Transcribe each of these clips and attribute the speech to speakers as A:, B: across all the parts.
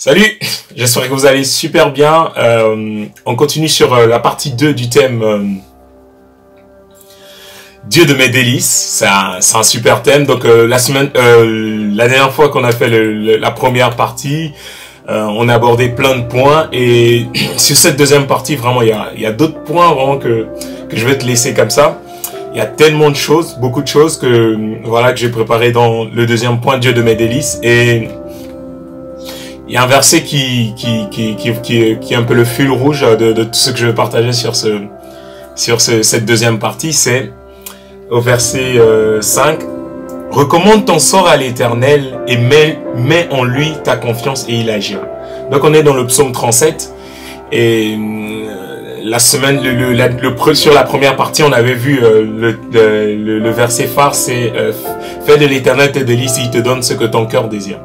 A: Salut, j'espère que vous allez super bien. On continue sur la partie 2 du thème Dieu de mes délices. C'est un super thème. Donc la dernière fois qu'on a fait la première partie, on a abordé plein de points. Et sur cette deuxième partie, vraiment, il y a d'autres points vraiment que je vais te laisser comme ça. Il y a tellement de choses, beaucoup de choses que j'ai préparé dans le deuxième point, Dieu de mes délices. Et il y a un verset qui est un peu le fil rouge de tout ce que je vais partager sur cette deuxième partie. C'est au verset 5. Recommande ton sort à l'Éternel et mets en lui ta confiance et il agira. Donc on est dans le psaume 37 et la semaine, sur la première partie, on avait vu le verset phare, c'est fais de l'Éternel tes délices, il te donne ce que ton cœur désire.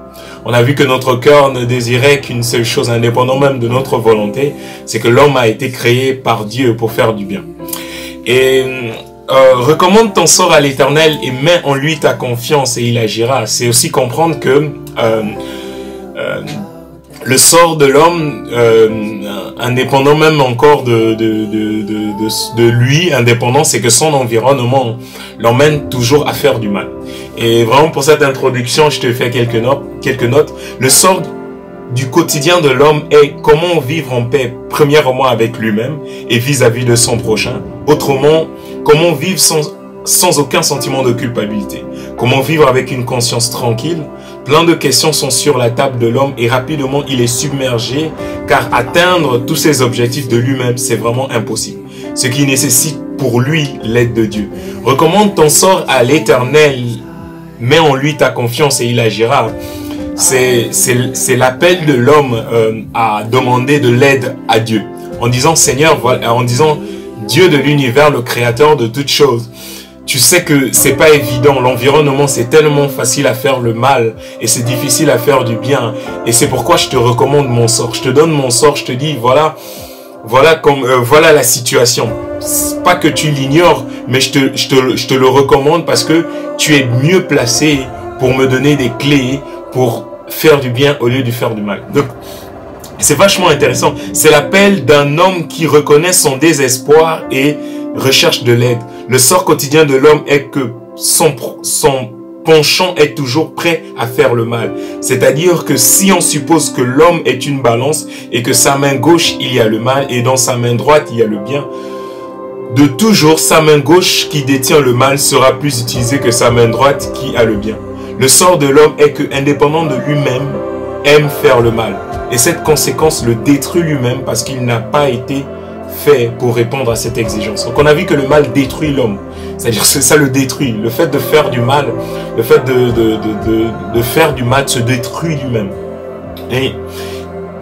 A: On a vu que notre cœur ne désirait qu'une seule chose, indépendant même de notre volonté, c'est que l'homme a été créé par Dieu pour faire du bien. Et recommande ton sort à l'Éternel et mets en lui ta confiance et il agira. C'est aussi comprendre que le sort de l'homme, indépendant même encore de lui, indépendant, c'est que son environnement l'emmène toujours à faire du mal. Et vraiment pour cette introduction, je te fais quelques notes. Le sort du quotidien de l'homme est comment vivre en paix, premièrement avec lui-même et vis-à-vis de son prochain. Autrement, comment vivre sans aucun sentiment de culpabilité. Comment vivre avec une conscience tranquille. Plein de questions sont sur la table de l'homme et rapidement il est submergé car atteindre tous ses objectifs de lui-même, c'est vraiment impossible. Ce qui nécessite pour lui l'aide de Dieu. Recommande ton sort à l'Éternel, mets en lui ta confiance et il agira. C'est l'appel de l'homme à demander de l'aide à Dieu. En disant Seigneur, en disant Dieu de l'univers, le créateur de toutes choses. Tu sais que c'est pas évident, l'environnement c'est tellement facile à faire le mal et c'est difficile à faire du bien. Et c'est pourquoi je te recommande mon sort. Je te donne mon sort, je te dis voilà la situation. C'est pas que tu l'ignores, mais je te le recommande parce que tu es mieux placé pour me donner des clés pour faire du bien au lieu de faire du mal. Donc c'est vachement intéressant. C'est l'appel d'un homme qui reconnaît son désespoir et recherche de l'aide. Le sort quotidien de l'homme est que son penchant est toujours prêt à faire le mal. C'est-à-dire que si on suppose que l'homme est une balance et que sa main gauche il y a le mal et dans sa main droite il y a le bien, de toujours sa main gauche qui détient le mal sera plus utilisée que sa main droite qui a le bien. Le sort de l'homme est que indépendant de lui-même aime faire le mal. Et cette conséquence le détruit lui-même parce qu'il n'a pas été fait pour répondre à cette exigence. Donc on a vu que le mal détruit l'homme. C'est-à-dire que ça le détruit. Le fait de faire du mal, le fait de faire du mal se détruit lui-même.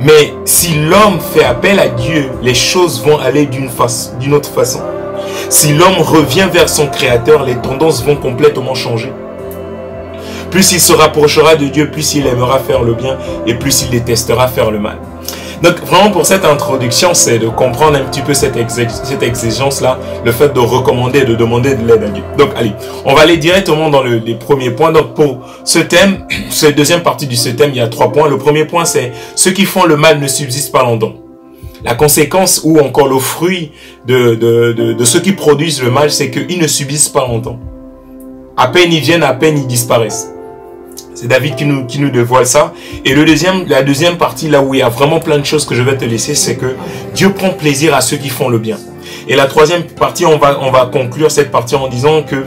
A: Mais si l'homme fait appel à Dieu, les choses vont aller d'une autre façon. Si l'homme revient vers son Créateur, les tendances vont complètement changer. Plus il se rapprochera de Dieu, plus il aimera faire le bien et plus il détestera faire le mal. Donc vraiment pour cette introduction, c'est de comprendre un petit peu cette exigence-là, le fait de recommander, de demander de l'aide à Dieu. Donc allez, on va aller directement dans les premiers points. Donc pour ce thème, cette deuxième partie de ce thème, il y a 3 points. Le premier point, c'est ceux qui font le mal ne subsistent pas longtemps. La conséquence ou encore le fruit de ceux qui produisent le mal, c'est qu'ils ne subsistent pas longtemps. À peine ils viennent, à peine ils disparaissent. C'est David qui nous dévoile ça. Et la deuxième partie, là où il y a vraiment plein de choses que je vais te laisser, c'est que Dieu prend plaisir à ceux qui font le bien. Et la troisième partie, on va conclure cette partie en disant que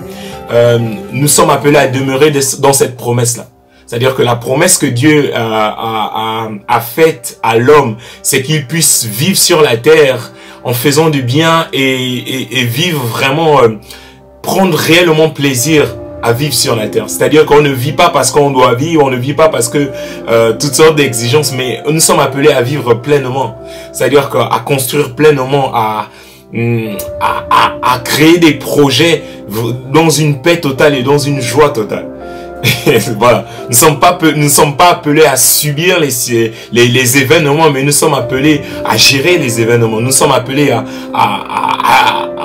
A: nous sommes appelés à demeurer dans cette promesse-là. C'est-à-dire que la promesse que Dieu a faite à l'homme, c'est qu'il puisse vivre sur la terre en faisant du bien et vivre vraiment, prendre réellement plaisir à vivre sur la terre. C'est-à-dire qu'on ne vit pas parce qu'on doit vivre, on ne vit pas parce que toutes sortes d'exigences, mais nous sommes appelés à vivre pleinement. C'est-à-dire qu'à construire pleinement, à créer des projets dans une paix totale et dans une joie totale. Voilà, nous ne sommes pas appelés à subir les événements, mais nous sommes appelés à gérer les événements. Nous sommes appelés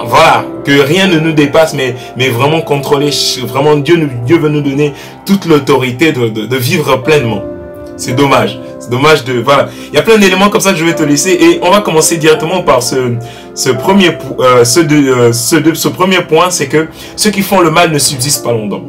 A: voilà, que rien ne nous dépasse, mais vraiment contrôler. Vraiment, Dieu veut nous donner toute l'autorité de vivre pleinement. C'est dommage. C'est dommage de... Voilà. Il y a plein d'éléments comme ça que je vais te laisser. Et on va commencer directement par ce premier point. C'est que ceux qui font le mal ne subsistent pas longtemps.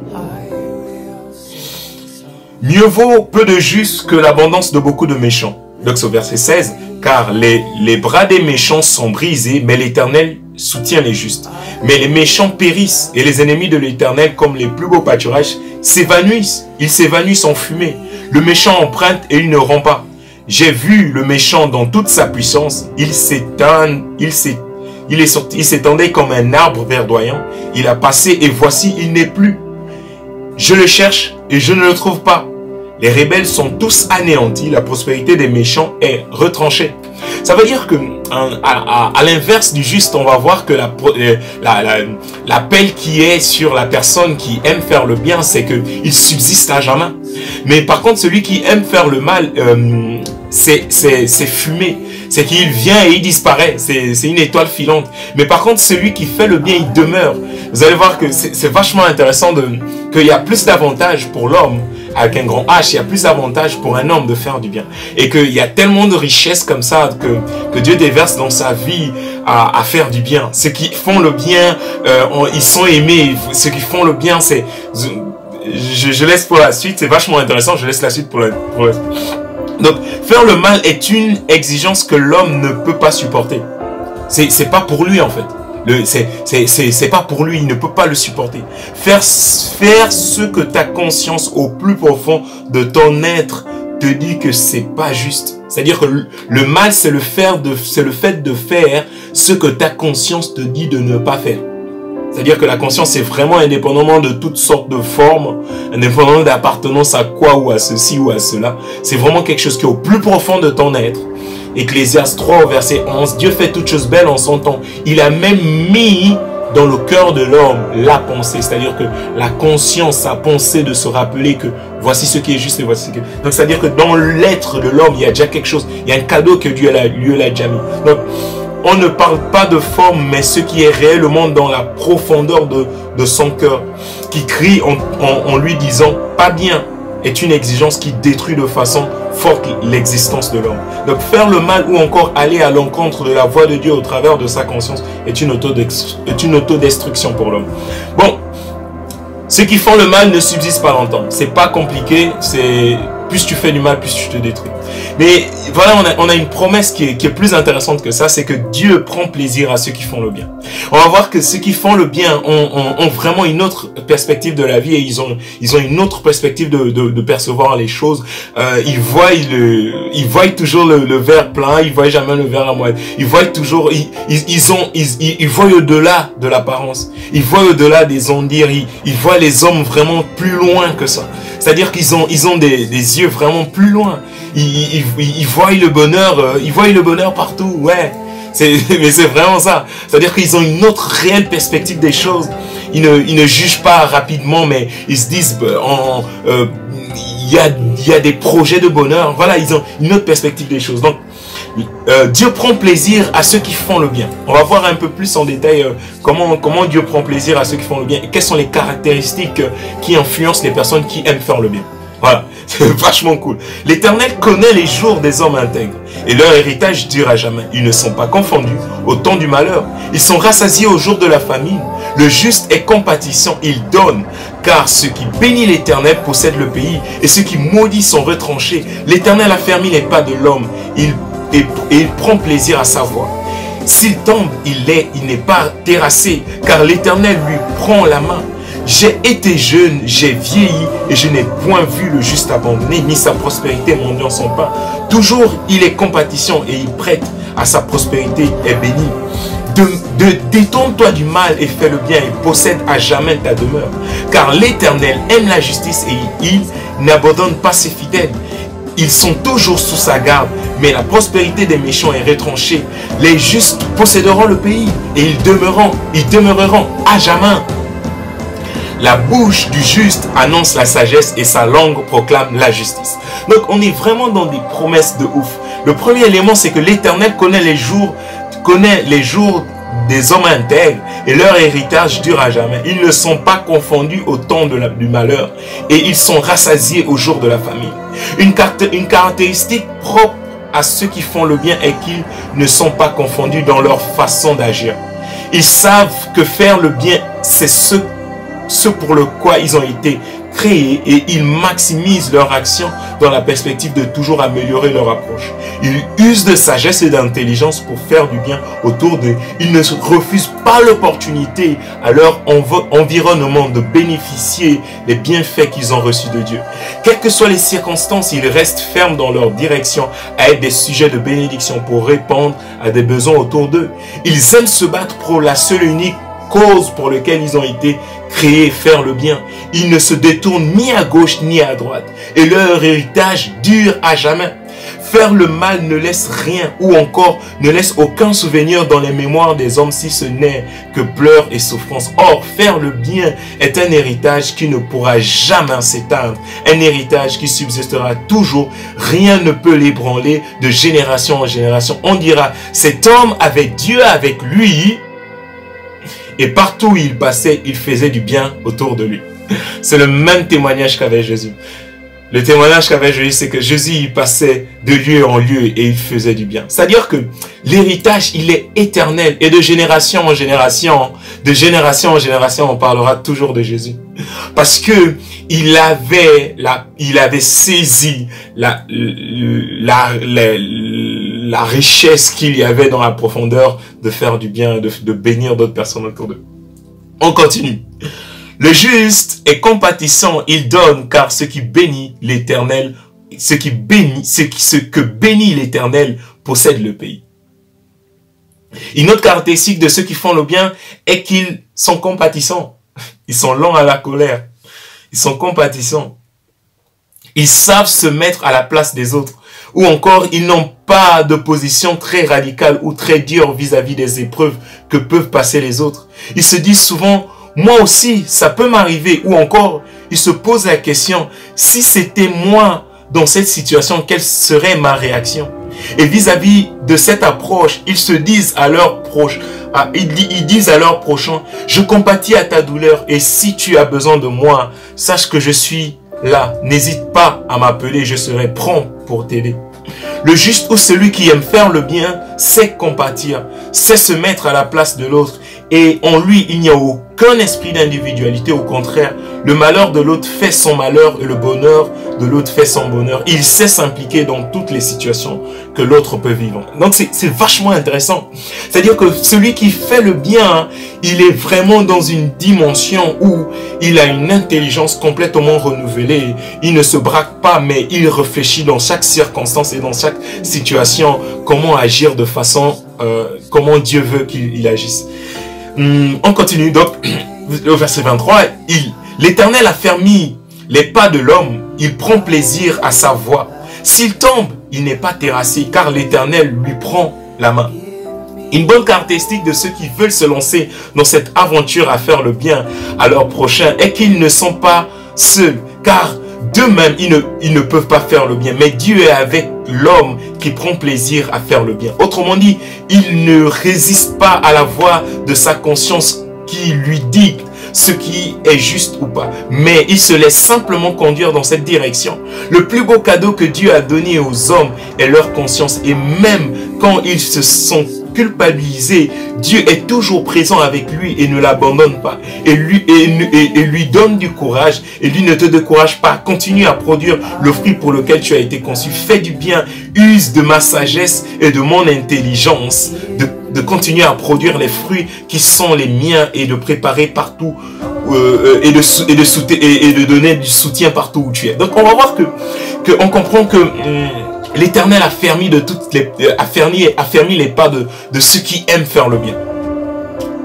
A: Mieux vaut peu de justes que l'abondance de beaucoup de méchants. Donc au verset 16. Car les bras des méchants sont brisés, mais l'Éternel soutient les justes. Mais les méchants périssent, et les ennemis de l'Éternel, comme les plus beaux pâturages, s'évanouissent. Ils s'évanouissent en fumée. Le méchant emprunte et il ne rend pas. J'ai vu le méchant dans toute sa puissance. Il s'étendait comme un arbre verdoyant. Il a passé et voici, il n'est plus. Je le cherche et je ne le trouve pas. Les rebelles sont tous anéantis, la prospérité des méchants est retranchée. Ça veut dire que, à l'inverse du juste, on va voir que l'appel qui est sur la personne qui aime faire le bien, c'est qu'il subsiste à jamais. Mais par contre, celui qui aime faire le mal, c'est fumé. C'est qu'il vient et il disparaît. C'est une étoile filante. Mais par contre, celui qui fait le bien, il demeure. Vous allez voir que c'est vachement intéressant qu'il y a plus d'avantages pour l'homme avec un grand H, il y a plus d'avantages pour un homme de faire du bien. Et qu'il y a tellement de richesses comme ça que Dieu déverse dans sa vie à faire du bien. Ceux qui font le bien, ils sont aimés. Ceux qui font le bien, c'est... Je laisse pour la suite, c'est vachement intéressant, je laisse la suite pour la... Donc, faire le mal est une exigence que l'homme ne peut pas supporter. C'est pas pour lui en fait. C'est pas pour lui, il ne peut pas le supporter. Faire ce que ta conscience au plus profond de ton être te dit que c'est pas juste. C'est-à-dire que le mal, c'est le fait de faire ce que ta conscience te dit de ne pas faire. C'est-à-dire que la conscience est vraiment indépendamment de toutes sortes de formes, indépendamment d'appartenance à quoi ou à ceci ou à cela. C'est vraiment quelque chose qui est au plus profond de ton être. Ecclésiaste 3 au verset 11, Dieu fait toutes choses belles en son temps. Il a même mis dans le cœur de l'homme la pensée, c'est-à-dire que la conscience, sa pensée de se rappeler que voici ce qui est juste et voici ce qui est... Donc c'est-à-dire que dans l'être de l'homme, il y a déjà quelque chose, il y a un cadeau que Dieu l'a déjà mis. Donc on ne parle pas de forme, mais ce qui est réellement dans la profondeur de son cœur, qui crie en lui disant « pas bien » est une exigence qui détruit de façon forte l'existence de l'homme. Donc faire le mal ou encore aller à l'encontre de la voix de Dieu au travers de sa conscience est une autodestruction pour l'homme. Bon, ceux qui font le mal ne subsistent pas longtemps. C'est pas compliqué, c'est plus tu fais du mal, plus tu te détruis. Mais voilà, on a une promesse qui est plus intéressante que ça, c'est que Dieu prend plaisir à ceux qui font le bien. On va voir que ceux qui font le bien ont vraiment une autre perspective de la vie et ils ont une autre perspective de percevoir les choses. Ils voient toujours le verre plein, ils voient jamais le verre à moitié. Ils voient toujours, ils voient au-delà de l'apparence. Ils voient au-delà des on-dire. Ils voient les hommes vraiment plus loin que ça. C'est-à-dire qu'ils ont des yeux vraiment plus loin. Ils voient le bonheur partout, ouais. Mais c'est vraiment ça. C'est-à-dire qu'ils ont une autre réelle perspective des choses. Ils ne jugent pas rapidement, mais ils se disent, il y a des projets de bonheur. Voilà, ils ont une autre perspective des choses. Donc, Dieu prend plaisir à ceux qui font le bien. On va voir un peu plus en détail comment Dieu prend plaisir à ceux qui font le bien et quelles sont les caractéristiques qui influencent les personnes qui aiment faire le bien. Voilà, c'est vachement cool. L'Éternel connaît les jours des hommes intègres et leur héritage dure jamais. Ils ne sont pas confondus au temps du malheur. Ils sont rassasiés au jour de la famine. Le juste est compatissant, il donne. Car ceux qui bénissent l'Éternel possèdent le pays et ceux qui maudissent sont retranchés. L'Éternel a fermé les pas de l'homme. Il prend plaisir à sa voix. S'il tombe, il n'est pas terrassé, car l'Éternel lui prend la main. J'ai été jeune, j'ai vieilli, et je n'ai point vu le juste abandonné, ni sa prospérité mendiant son pain. Toujours, il est compatissant et il prête à sa prospérité est béni. Détourne-toi du mal et fais le bien et possède à jamais ta demeure. Car l'Éternel aime la justice et il n'abandonne pas ses fidèles. Ils sont toujours sous sa garde, mais la prospérité des méchants est retranchée. Les justes posséderont le pays et ils demeureront à jamais. La bouche du juste annonce la sagesse et sa langue proclame la justice. Donc on est vraiment dans des promesses de ouf. Le premier élément, c'est que l'Éternel connaît les jours des hommes intègres et leur héritage dure à jamais. Ils ne sont pas confondus au temps du malheur et ils sont rassasiés au jour de la famine. Une caractéristique propre à ceux qui font le bien est qu'ils ne sont pas confondus dans leur façon d'agir. Ils savent que faire le bien, c'est ce pour le quoi ils ont été créés et ils maximisent leur action dans la perspective de toujours améliorer leur approche. Ils usent de sagesse et d'intelligence pour faire du bien autour d'eux. Ils ne refusent pas l'opportunité à leur environnement de bénéficier des bienfaits qu'ils ont reçus de Dieu. Quelles que soient les circonstances, ils restent fermes dans leur direction à être des sujets de bénédiction pour répondre à des besoins autour d'eux. Ils aiment se battre pour la seule et unique cause pour laquelle ils ont été créés, faire le bien. Ils ne se détournent ni à gauche ni à droite. Et leur héritage dure à jamais. Faire le mal ne laisse rien ou encore ne laisse aucun souvenir dans les mémoires des hommes si ce n'est que pleurs et souffrances. Or, faire le bien est un héritage qui ne pourra jamais s'éteindre. Un héritage qui subsistera toujours. Rien ne peut l'ébranler de génération en génération. On dira, cet homme avait Dieu avec lui. Et partout où il passait, il faisait du bien autour de lui. C'est le même témoignage qu'avait Jésus. Le témoignage qu'avait Jésus, c'est que Jésus, il passait de lieu en lieu et il faisait du bien. C'est-à-dire que l'héritage, il est éternel. Et de génération en génération, on parlera toujours de Jésus. Parce que il avait saisi la richesse qu'il y avait dans la profondeur de faire du bien, de bénir d'autres personnes autour d'eux. On continue. Le juste est compatissant, il donne, car ce que bénit l'Éternel possède le pays. Une autre caractéristique de ceux qui font le bien est qu'ils sont compatissants. Ils sont lents à la colère. Ils sont compatissants. Ils savent se mettre à la place des autres. Ou encore, ils n'ont pas de position très radicale ou très dure vis-à-vis des épreuves que peuvent passer les autres. Ils se disent souvent, moi aussi, ça peut m'arriver. Ou encore, ils se posent la question, si c'était moi dans cette situation, quelle serait ma réaction? Et vis-à-vis de cette approche, ils se disent à leur proche, ils disent à leur prochain, je compatis à ta douleur et si tu as besoin de moi, sache que je suis là. N'hésite pas à m'appeler, je serai prompt pour t'aider. Le juste ou celui qui aime faire le bien, sait compatir, sait se mettre à la place de l'autre. Et en lui, il n'y a aucun esprit d'individualité. Au contraire, le malheur de l'autre fait son malheur et le bonheur de l'autre fait son bonheur. Il sait s'impliquer dans toutes les situations que l'autre peut vivre. Donc c'est vachement intéressant. C'est-à-dire que celui qui fait le bien, il est vraiment dans une dimension où il a une intelligence complètement renouvelée. Il ne se braque pas, mais il réfléchit dans chaque circonstance et dans chaque situation comment agir de façon, comment Dieu veut qu'il agisse. On continue donc au verset 23. L'Éternel a fermi les pas de l'homme. Il prend plaisir à sa voix. S'il tombe, il n'est pas terrassé car l'Éternel lui prend la main. Une bonne caractéristique de ceux qui veulent se lancer dans cette aventure à faire le bien à leur prochain est qu'ils ne sont pas seuls car d'eux-mêmes, ils ne peuvent pas faire le bien. Mais Dieu est avec l'homme qui prend plaisir à faire le bien. Autrement dit, il ne résiste pas à la voix de sa conscience qui lui dicte ce qui est juste ou pas. Mais il se laisse simplement conduire dans cette direction. Le plus beau cadeau que Dieu a donné aux hommes est leur conscience. Et même quand ils se sont culpabilisés, Dieu est toujours présent avec lui et ne l'abandonne pas. Et lui donne du courage. Et lui ne te décourage pas. Continue à produire le fruit pour lequel tu as été conçu. Fais du bien. Use de ma sagesse et de mon intelligence. De continuer à produire les fruits qui sont les miens et de préparer partout et de donner du soutien partout où tu es. Donc on va voir que on comprend que l'Éternel a fermi les pas de ceux qui aiment faire le bien.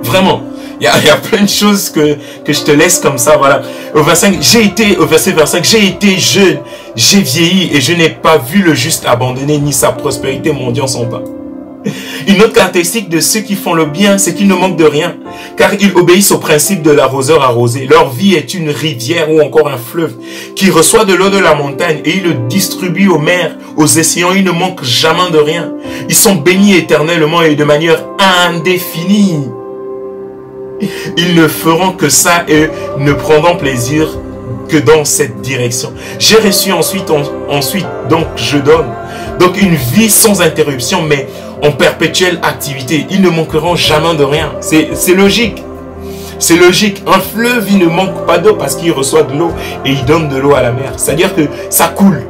A: Vraiment. Il y a plein de choses que je te laisse comme ça, voilà. Au verset 25, j'ai été jeune, j'ai vieilli et je n'ai pas vu le juste abandonné ni sa prospérité mendiant son pain. Une autre caractéristique de ceux qui font le bien, c'est qu'ils ne manquent de rien, car ils obéissent au principe de l'arroseur arrosé. Leur vie est une rivière ou encore un fleuve qui reçoit de l'eau de la montagne et ils le distribuent aux mers, aux océans. Ils ne manquent jamais de rien. Ils sont bénis éternellement et de manière indéfinie. Ils ne feront que ça et ne prendront plaisir que dans cette direction. J'ai reçu ensuite, donc je donne. Donc une vie sans interruption, mais en perpétuelle activité. Ils ne manqueront jamais de rien. C'est logique. C'est logique. Un fleuve, il ne manque pas d'eau parce qu'il reçoit de l'eau et il donne de l'eau à la mer. C'est-à-dire que ça coule.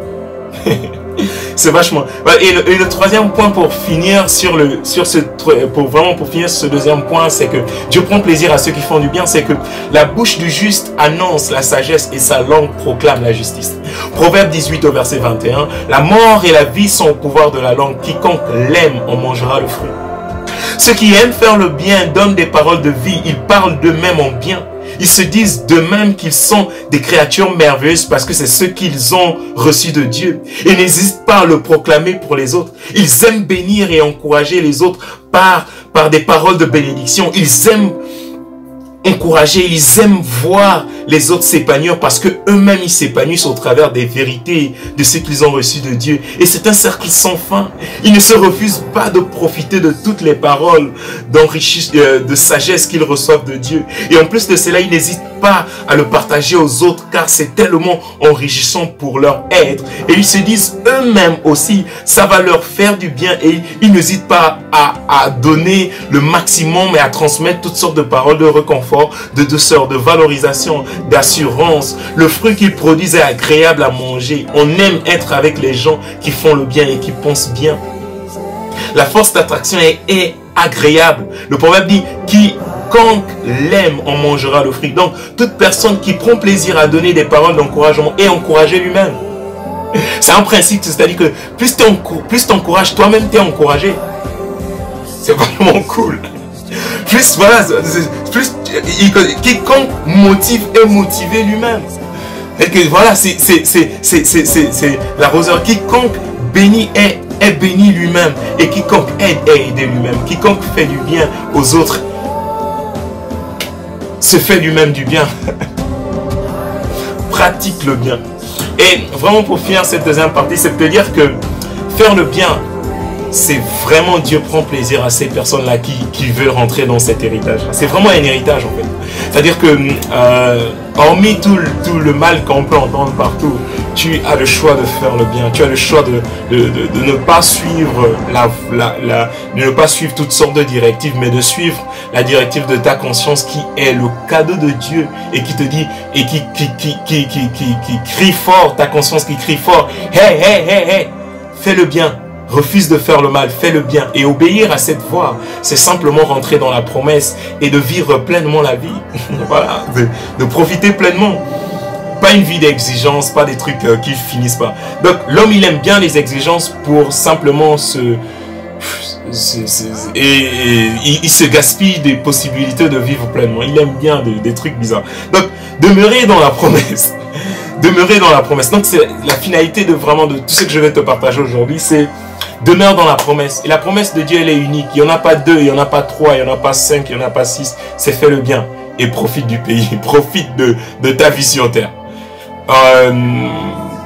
A: C'est vachement. Et le troisième point pour finir pour finir ce deuxième point, c'est que Dieu prend plaisir à ceux qui font du bien. C'est que la bouche du juste annonce la sagesse et sa langue proclame la justice. Proverbe 18 au verset 21. La mort et la vie sont au pouvoir de la langue. Quiconque l'aime en mangera le fruit. Ceux qui aiment faire le bien donnent des paroles de vie. Ils parlent d'eux-mêmes en bien. Ils se disent d'eux-mêmes qu'ils sont des créatures merveilleuses parce que c'est ce qu'ils ont reçu de Dieu. Et n'hésitent pas à le proclamer pour les autres. Ils aiment bénir et encourager les autres par des paroles de bénédiction. Ils aiment encourager, ils aiment voir les autres s'épanouir parce que eux-mêmes ils s'épanouissent au travers des vérités de ce qu'ils ont reçu de Dieu. Et c'est un cercle sans fin. Ils ne se refusent pas de profiter de toutes les paroles de sagesse qu'ils reçoivent de Dieu. Et en plus de cela, ils n'hésitent pas à le partager aux autres car c'est tellement enrichissant pour leur être. Et ils se disent eux-mêmes aussi, ça va leur faire du bien et ils n'hésitent pas à donner le maximum et à transmettre toutes sortes de paroles de réconfort, de douceur, de valorisation, d'assurance. Le fruit qu'ils produisent est agréable à manger. On aime être avec les gens qui font le bien et qui pensent bien. La force d'attraction est agréable. Le proverbe dit, quiconque l'aime en mangera le fruit. Donc, toute personne qui prend plaisir à donner des paroles d'encouragement est encouragée lui-même. C'est un principe, c'est-à-dire que plus t'encourages, toi-même t'es encouragé. C'est vraiment cool. Plus, voilà, quiconque motive est motivé lui-même. Et que voilà, c'est l'arroseur. Quiconque bénit est béni lui-même. Et quiconque aide est aidé lui-même. Quiconque fait du bien aux autres se fait lui-même du bien. Pratique le bien. Et vraiment pour finir cette deuxième partie, c'est de dire que faire le bien, c'est vraiment Dieu prend plaisir à ces personnes-là qui veulent rentrer dans cet héritage. C'est vraiment un héritage en fait. C'est-à-dire que, hormis tout le mal qu'on peut entendre partout, tu as le choix de faire le bien. Tu as le choix de ne pas suivre de ne pas suivre toutes sortes de directives, mais de suivre la directive de ta conscience qui est le cadeau de Dieu et qui te dit, et qui crie fort, ta conscience qui crie fort, hey, hey, hey, hey, fais le bien. Refuse de faire le mal, fais le bien. Et obéir à cette voix, c'est simplement rentrer dans la promesse et de vivre pleinement la vie. Voilà, de profiter pleinement. Pas une vie d'exigence, pas des trucs qui finissent pas. Donc l'homme, il aime bien les exigences pour simplement il se gaspille des possibilités de vivre pleinement. Il aime bien des trucs bizarres. Donc, demeurer dans la promesse. Demeurer dans la promesse. Donc, c'est la finalité de tout ce que je vais te partager aujourd'hui, c'est demeure dans la promesse. Et la promesse de Dieu, elle est unique. Il n'y en a pas 2, il n'y en a pas 3, il n'y en a pas 5, il n'y en a pas 6. C'est fais le bien et profite du pays. Profite de ta vie sur terre.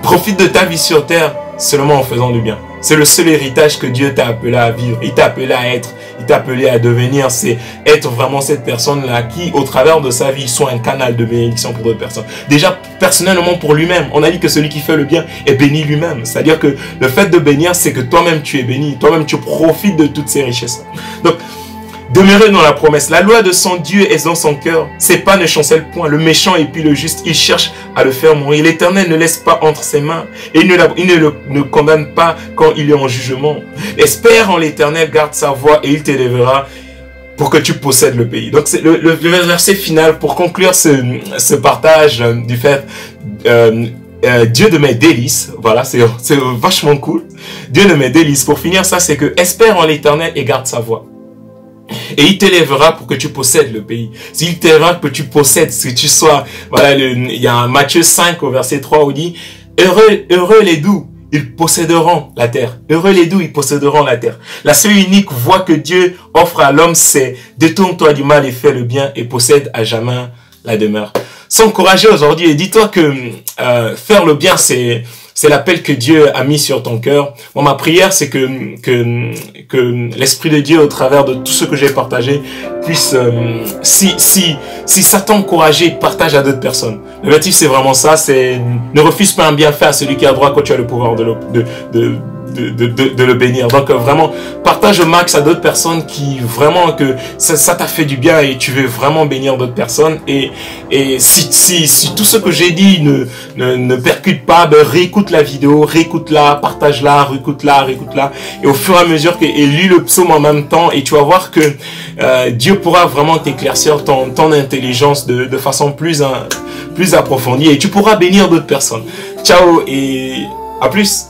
A: Profite de ta vie sur terre seulement en faisant du bien. C'est le seul héritage que Dieu t'a appelé à vivre. Il t'a appelé à être. Il t'a appelé à devenir. C'est être vraiment cette personne-là qui, au travers de sa vie, soit un canal de bénédiction pour d'autres personnes. Déjà, personnellement pour lui-même. On a dit que celui qui fait le bien est béni lui-même. C'est-à-dire que le fait de bénir, c'est que toi-même tu es béni. Toi-même tu profites de toutes ces richesses. Donc, demeurer dans la promesse. La loi de son Dieu est dans son cœur. Ses pas ne chancellent point. Le méchant et puis le juste, il cherche à le faire mourir. L'Éternel ne laisse pas entre ses mains. Et il ne condamne pas quand il est en jugement. Espère en l'Éternel, garde sa voie et il t'élèvera pour que tu possèdes le pays. Donc c'est le verset final pour conclure ce partage du fait Dieu de mes délices. Voilà, c'est vachement cool. Dieu de mes délices. Pour finir ça, c'est que espère en l'Éternel et garde sa voie. Et il t'élèvera pour que tu possèdes le pays. S'il t'élèvera pour que tu possèdes, que tu sois... Voilà, il y a un Matthieu 5 au verset 3 où il dit « Heureux les doux, ils posséderont la terre. Heureux les doux, ils posséderont la terre. La seule et unique voie que Dieu offre à l'homme, c'est détourne-toi du mal et fais le bien et possède à jamais la demeure. Sois encouragé aujourd'hui et dis-toi que faire le bien, c'est l'appel que Dieu a mis sur ton cœur. Bon, ma prière, c'est que l'Esprit de Dieu, au travers de tout ce que j'ai partagé, puisse, si ça t'a encouragé, partage à d'autres personnes. L'objectif, c'est vraiment ça, c'est ne refuse pas un bienfait à celui qui est à droite quand tu as le pouvoir de le bénir. Donc vraiment, partage au max à d'autres personnes qui vraiment que ça t'a fait du bien et tu veux vraiment bénir d'autres personnes. Et si tout ce que j'ai dit ne percute pas, ben réécoute la vidéo, réécoute-la, partage-la, réécoute-la. Et au fur et à mesure que et lis le psaume en même temps et tu vas voir que Dieu pourra vraiment t'éclaircir ton intelligence de façon plus approfondie et tu pourras bénir d'autres personnes. Ciao et à plus.